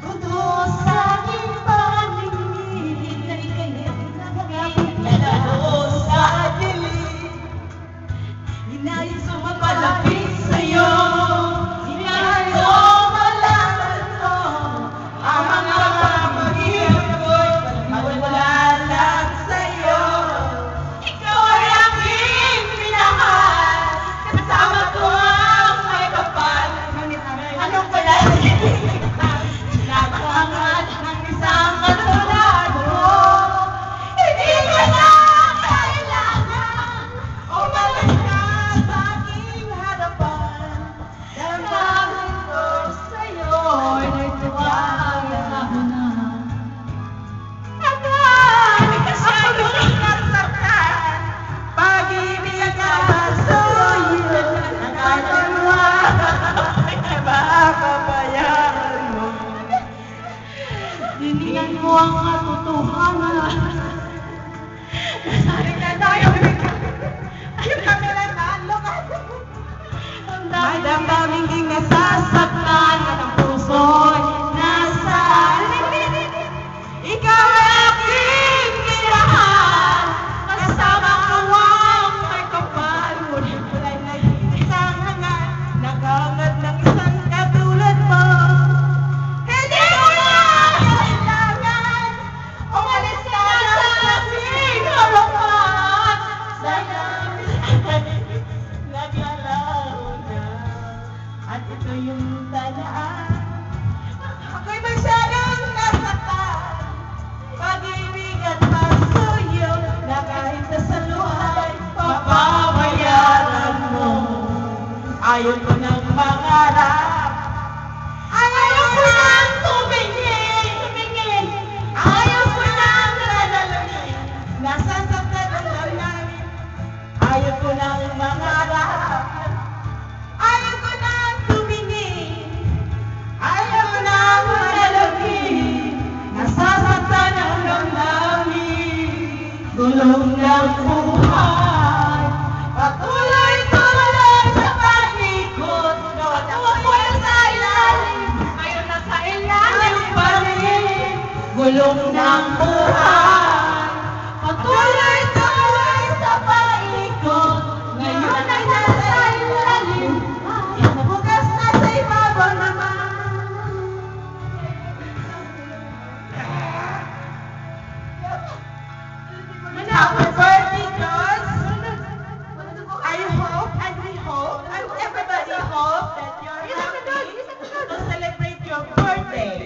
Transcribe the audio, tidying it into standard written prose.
Buto sa aking paligid na ika'y Nalaro sa dilim, inayos sa palapit sa'yo. Inayos ko malaman mo ang mga pag-ibig ko'y magmula lang sa'yo. Ikaw ay aking minahal, kasama ko ang may kapal. Ano pala? Naghangat ng isang katulad mo. Hindi ko na kailangan umalis ka sa aking harapan. Damdamin ko sa'yo'y nagtuwag ako na. Masyadong nasaktan, pag-ibig ka sa'yo, nakakalawa. Makakabayaan mo. Dindigan mo ang katotohanan. Nasabi na tayo. Ayun kami lang nalo ka. May damdaming ding nasasaktan at ang puso'y nasa limit. Ikaw ay aking minahal, kasama ko ang may kapal. Ngunit wala'y nag-isang hangat, naghangat ng isang katulad mo. Hindi ko na kailangan umalis ka na sa aking harapan. Sayang naglalaro na, at ito yung talaan. Ako'y masyadong nasaktan, pag-ibig at pagsuyo, na kahit sa saluhay, papabayaran mo. Ayaw ko ng mangarap, ayaw ko ng tumingin, ayaw ko ng lalalamin, nasasaktan ang damdamin. Ayaw ko ng mangarap, ayaw ko ng tumingin, ayaw ko ng lalalamin, nasasaktan ang damdamin. Gulong ng buhay, patuloy-tuloy sa pag-ikot, noon ako ay sa ilalim, ngayon nasa ilalim pa rin. Gulong ng buhay, patuloy-tuloy sa pag-ikot, ngayon ay nasa ilalim, bukas nasa ibabaw naman. Happy birthday, girls! I hope and we hope and everybody hope that you're happy to celebrate your birthday.